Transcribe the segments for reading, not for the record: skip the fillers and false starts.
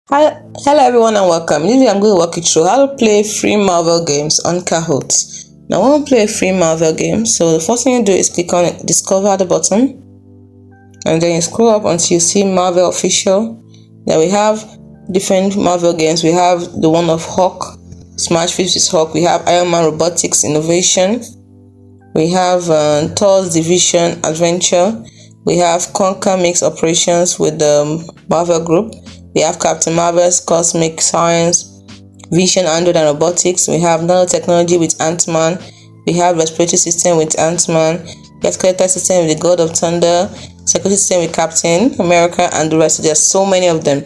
Hi, hello everyone and welcome. Today I'm going to walk you through how to play free Marvel games on Kahoot. Now, I want to play a free Marvel game, so the first thing you do is click on Discover at the bottom, and then you scroll up until you see Marvel Official. Then we have different Marvel games. We have the one of Hawk, Smash vs Hawk. We have Iron Man Robotics Innovation. We have Thor's Division Adventure. We have Conquer Mix Operations with the Marvel Group. We have Captain Marvel's Cosmic Science, Vision, Android and Robotics. We have Nanotechnology with Ant-Man. We have Respiratory System with Ant-Man. We have Skeletal System with the God of Thunder. Security System with Captain America and the rest. There's so many of them.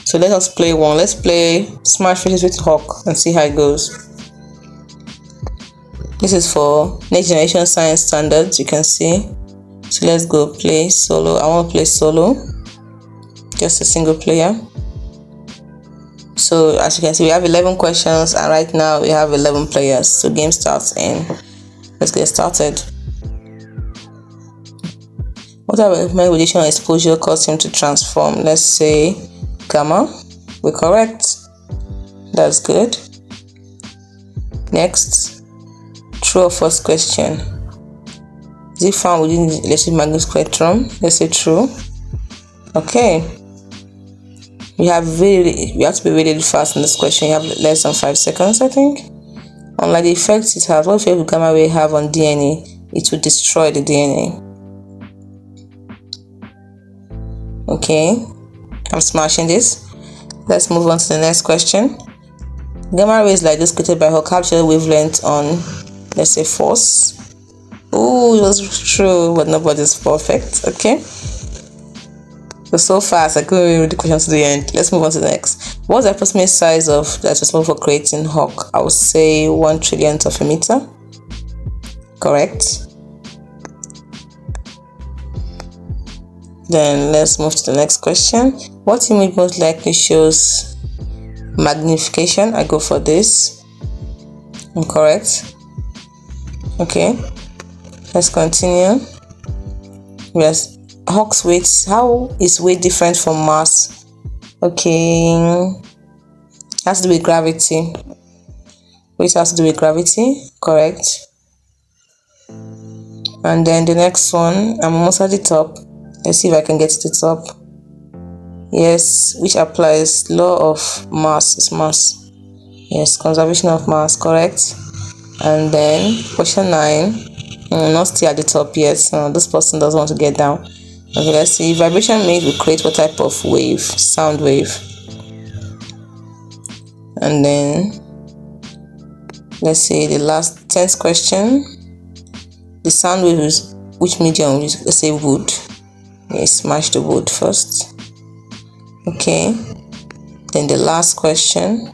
So let us play one. Let's play Smash vs with Hawk and see how it goes. This is for next generation science standards, you can see. So let's go play solo. I want to play solo, just a single player. So as you can see, we have 11 questions and right now we have 11 players. So game starts in. Let's get started. What type of radiation exposure caused him to transform? Let's say gamma. We're correct. That's good. Next, true or false question. Is it found within the electromagnetic spectrum? Let's say true. Okay. We have to be really fast in this question. You have less than 5 seconds, I think. Unlike the effects it has, what effect will gamma ray have on DNA? It will destroy the DNA. Okay, I'm smashing this. Let's move on to the next question. Gamma rays like those created by Hawk capture wavelength on, let's say, force. Oh, it was true, but nobody's perfect. Okay. So fast, I couldn't read the question to the end. Let's move on to the next. What's the approximate size of that responsible for creating Hawk? I would say 1 trillionth of a meter. Correct. Then let's move to the next question. What image most likely shows magnification? I go for this. I'm correct. Okay. Let's continue. Yes. Hawk's weight. How is weight different from mass? Okay. Has to do with gravity. Weight has to do with gravity. Correct. And then the next one, I'm almost at the top. Let's see if I can get to the top. Yes, which applies law of mass is mass. Yes, conservation of mass, correct. And then question 9. Not still at the top yet. This person doesn't want to get down. Okay, let's see. Vibration made will create what type of wave? Sound wave. And then let's see the last 10th question. The sound wave is which medium? Let's say wood. Yes, smash the wood first. Okay. Then the last question.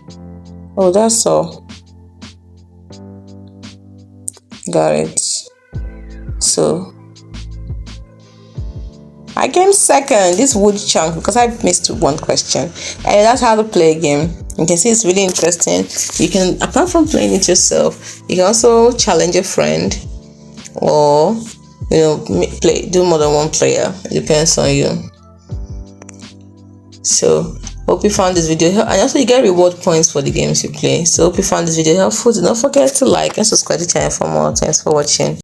Oh, that's all. Got it. So I came second, this wood chunk, because I missed one question. And that's how to play a game. You can see it's really interesting. You can, apart from playing it yourself, you can also challenge a friend, or do more than one player. It depends on you. So hope you found this video helpful, and also you get reward points for the games you play. So hope you found this video helpful. Do not forget to like and subscribe to the channel for more. Thanks for watching.